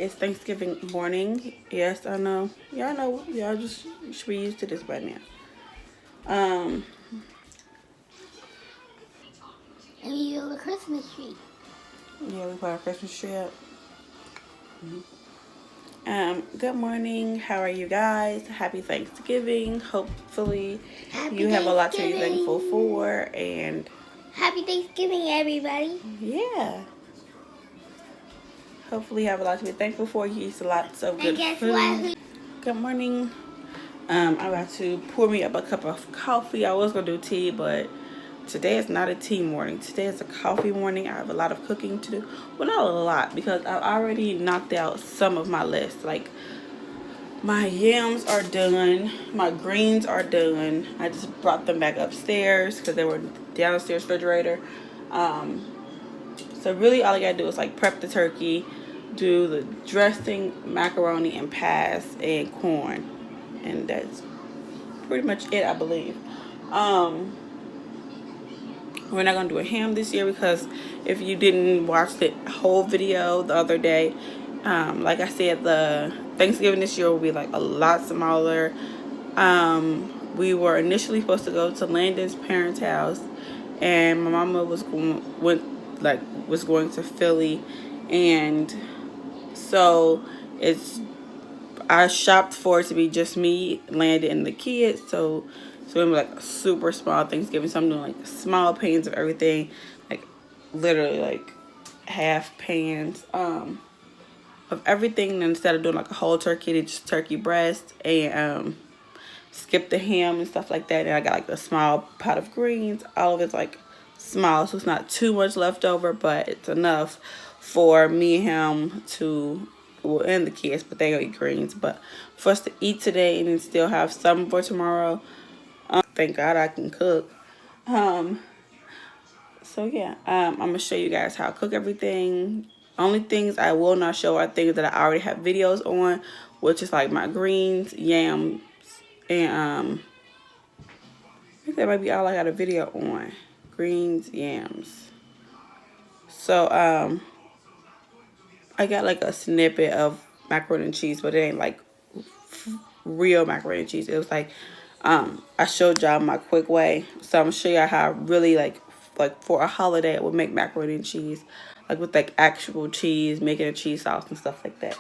is Thanksgiving morning. Yes, I know. Y'all know. Y'all just should be used to this by now. And we have a Christmas tree. Yeah, we put our Christmas tree up. Good morning. How are you guys? Happy Thanksgiving. Hopefully you have a lot to be thankful for. And Happy Thanksgiving, everybody. yeah. Hopefully you have a lot to be thankful for. You eat lots of good And guess food. what? Good morning. I'm about to pour me up a cup of coffee. I was going to do tea, but today is not a tea morning. Today is a coffee morning. I have a lot of cooking to do. Well, not a lot, because I've already knocked out some of my list. Like, my yams are done. My greens are done. I just brought them back upstairs because they were downstairs refrigerator. So really all I gotta do is like prep the turkey, do the dressing, macaroni, and pies, and corn. And that's pretty much it, I believe. We're not gonna do a ham this year because if you didn't watch the whole video the other day, like I said, the Thanksgiving this year will be like a lot smaller. We were initially supposed to go to Landon's parents' house, and my mama was going to Philly, and so I shopped for it to be just me, Landon, and the kids. So it was like a super small Thanksgiving. So I'm doing like small pans of everything, like literally like half pans of everything. And instead of doing like a whole turkey, it's just turkey breast and skip the ham and stuff like that. And I got like the small pot of greens. All of it's like small, so it's not too much left over, but it's enough for me and him to, well, and the kids, but they gonna eat greens, but for us to eat today and then still have some for tomorrow. Thank God I can cook. So yeah, I'm gonna show you guys how I cook everything. Only things I will not show are things that I already have videos on, which is like my greens, yams, and I think that might be all I got a video on. Greens, yams. So I got like a snippet of macaroni and cheese, but it ain't like real macaroni and cheese. It was like I showed y'all my quick way. So I'm gonna show y'all how I really like for a holiday I would make macaroni and cheese, like with like actual cheese, making a cheese sauce and stuff like that.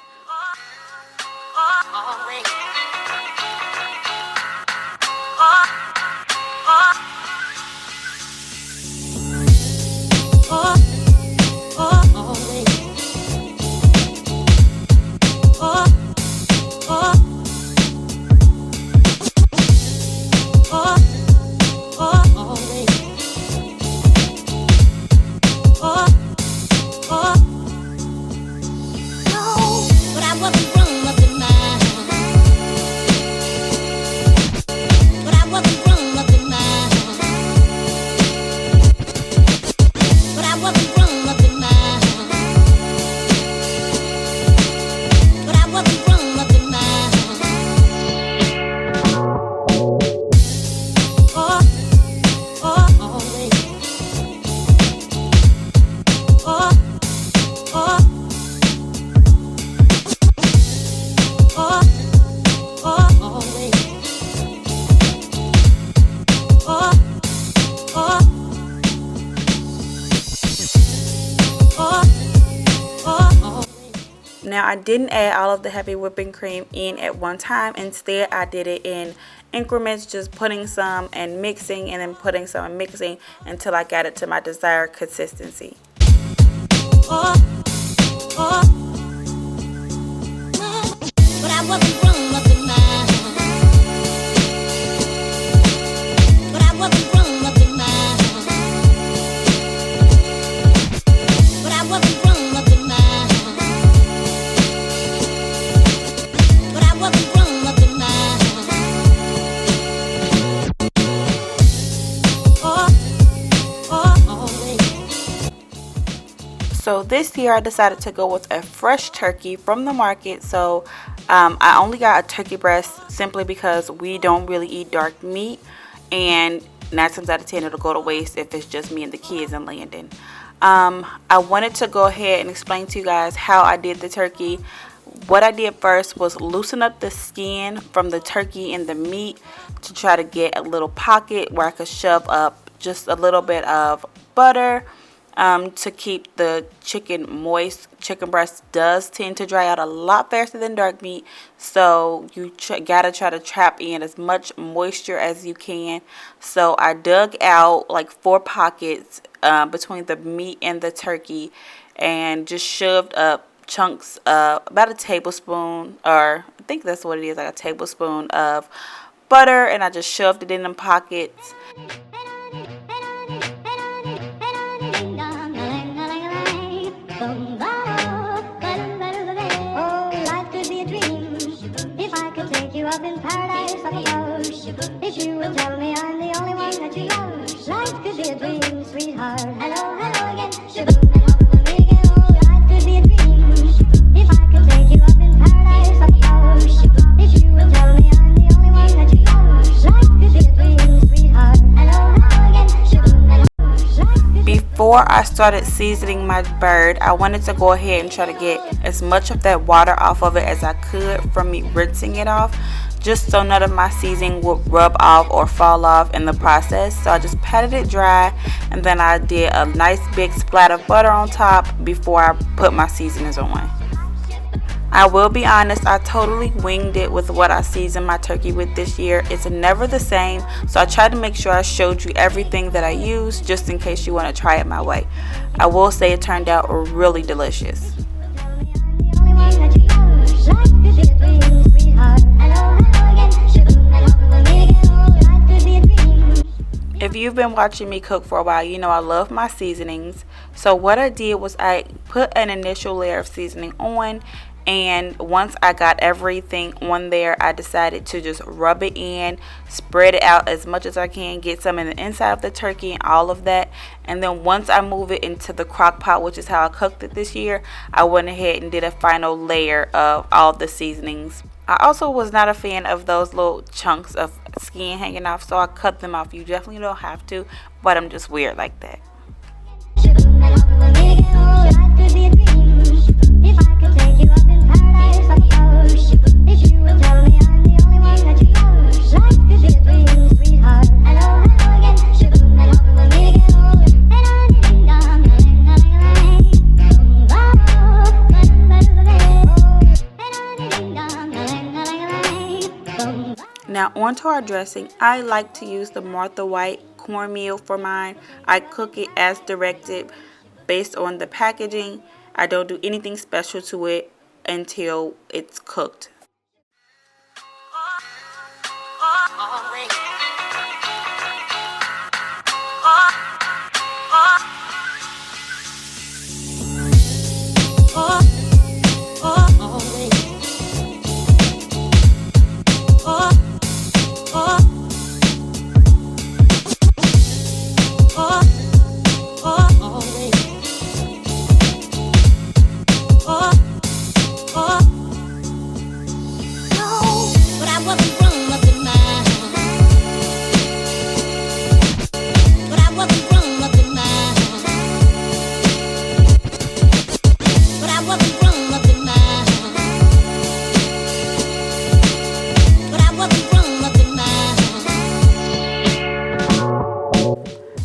Now, I didn't add all of the heavy whipping cream in at one time. Instead, I did it in increments, just putting some and mixing, and then putting some and mixing until I got it to my desired consistency. So this year I decided to go with a fresh turkey from the market. So I only got a turkey breast simply because we don't really eat dark meat, and 9 times out of 10 it'll go to waste if it's just me and the kids in Landon. I wanted to go ahead and explain to you guys how I did the turkey. what I did first was loosen up the skin from the turkey and the meat to try to get a little pocket where I could shove up just a little bit of butter to keep the chicken moist. Chicken breast does tend to dry out a lot faster than dark meat, so you gotta try to trap in as much moisture as you can. So I dug out like 4 pockets between the meat and the turkey and just shoved up chunks of about a tablespoon, or I think that's what it is, like a tablespoon of butter, and I just shoved it in them pockets. Up in paradise, I suppose. If you will tell me I'm the only one that you love, life could be a dream, sweetheart. Hello, hello again. Shaboom, and home with me again. Oh, life could be a dream. If I could take you up in paradise, I suppose. If you will tell me I'm the only one that you love, life could be a dream, sweetheart. Hello, hello again. Shaboom, and home. Before I started seasoning my bird, I wanted to go ahead and try to get as much of that water off of it as I could from me rinsing it off, just so none of my seasoning would rub off or fall off in the process. So I just patted it dry, and then I did a nice big splat of butter on top before I put my seasonings on. I will be honest, I totally winged it with what I seasoned my turkey with this year. It's never the same, so I tried to make sure I showed you everything that I used just in case you want to try it my way. I will say it turned out really delicious. If you've been watching me cook for a while, you know I love my seasonings. So what I did was I put an initial layer of seasoning on, and once I got everything on there, I decided to just rub it in, spread it out as much as I can, get some in the inside of the turkey and all of that. And then once I move it into the crock pot, which is how I cooked it this year, I went ahead and did a final layer of all the seasonings. I also was not a fan of those little chunks of skin hanging off, so I cut them off. You definitely don't have to, but I'm just weird like that. Now onto our dressing. I like to use the Martha White cornmeal for mine. I cook it as directed based on the packaging. I don't do anything special to it until it's cooked.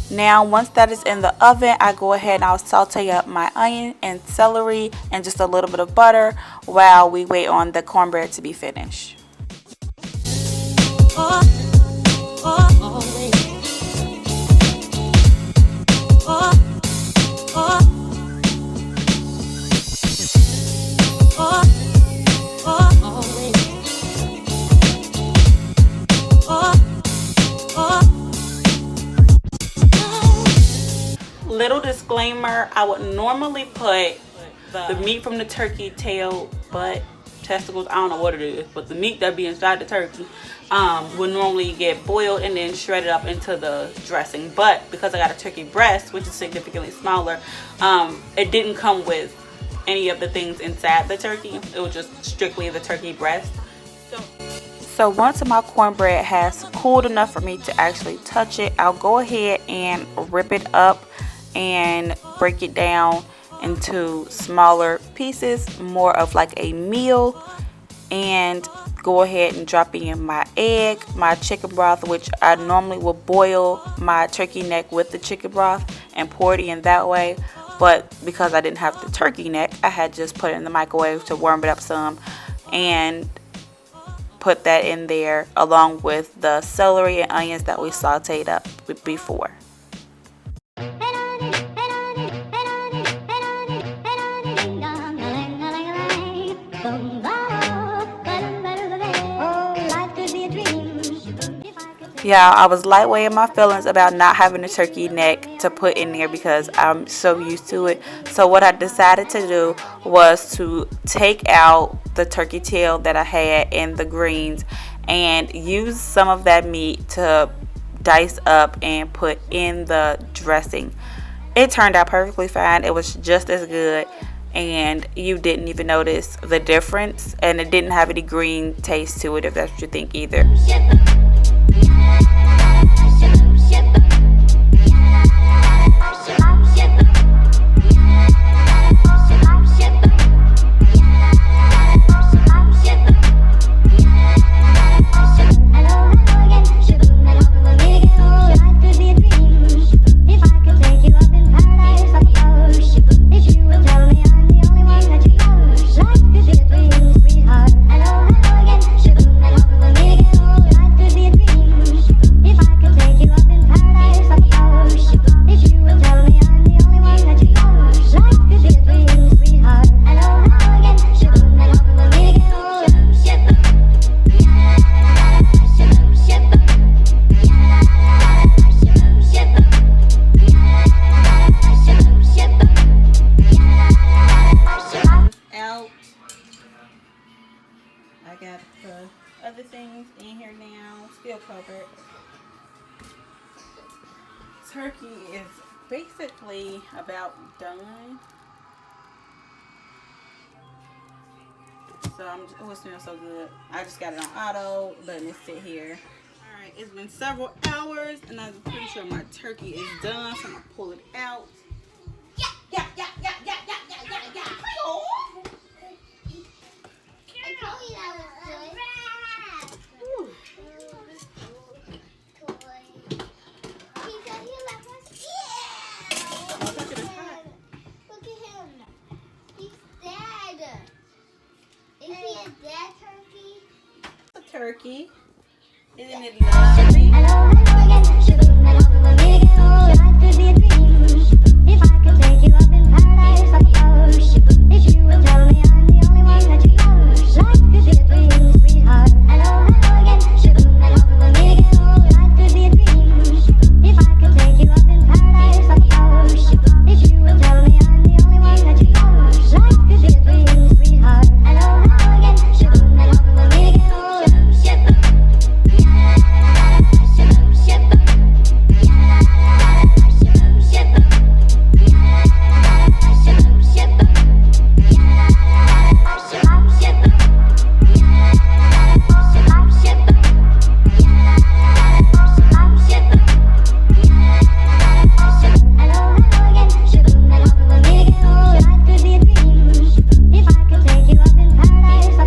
Now once that is in the oven, I go ahead and I'll saute up my onion and celery and just a little bit of butter while we wait on the cornbread to be finished. Little disclaimer, I would normally put the meat from the turkey, tail, butt, testicles, I don't know what it is, but the meat that be inside the turkey would normally get boiled and then shredded up into the dressing. But because I got a turkey breast, which is significantly smaller, it didn't come with any of the things inside the turkey. It was just strictly the turkey breast. So once my cornbread has cooled enough for me to actually touch it, I'll go ahead and rip it up and break it down into smaller pieces, more of like a meal, and go ahead and drop in my egg, my chicken broth, which I normally will boil my turkey neck with the chicken broth and pour it in that way. But because I didn't have the turkey neck, I had just put it in the microwave to warm it up some and put that in there along with the celery and onions that we sauteed up before. Yeah, I was lightweight in my feelings about not having a turkey neck to put in there because I'm so used to it. So what I decided to do was to take out the turkey tail that I had in the greens and use some of that meat to dice up and put in the dressing. It turned out perfectly fine. It was just as good, and you didn't even notice the difference, and it didn't have any green taste to it, if that's what you think either. I got the other things in here now, still covered. Turkey is basically about done. So oh, it smells so good. I just got it on auto, letting it sit here. All right, it's been several hours, and I'm pretty sure my turkey is done. So I'm gonna pull it out. Yeah. Turkey. Isn't it lovely? If I could take you up in paradise on the ocean, if you would tell me I'm the only one that you love, life could be a dream, sweetheart. Hello again, shaboom, and hope we'll meet again. Oh, life could be a dream. If I could take you up in paradise on the ocean, if you would tell me I'm the only one that you love, life could be a dream, sweetheart. Hello again, shaboom, and hope we'll meet again. Oh,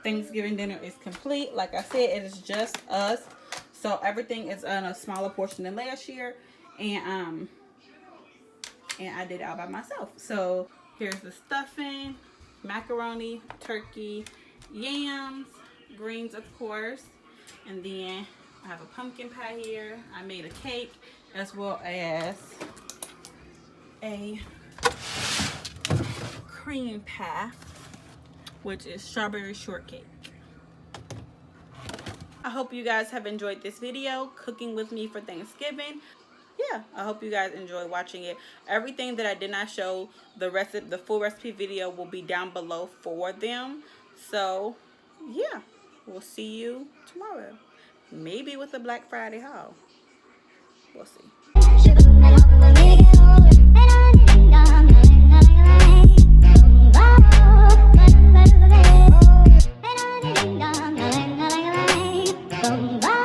Thanksgiving dinner is complete. Like I said, it is just us, so everything is on a smaller portion than last year, and I did it all by myself. So here's the stuffing, macaroni, turkey, yams, greens of course, and then I have a pumpkin pie here. I made a cake as well as a cream pie, which is strawberry shortcake. I hope you guys have enjoyed this video, cooking with me for Thanksgiving. Yeah, I hope you guys enjoy watching it. Everything that I did not show, the full recipe video will be down below for them. So, yeah, we'll see you tomorrow. Maybe with a Black Friday haul. We'll see. somebody.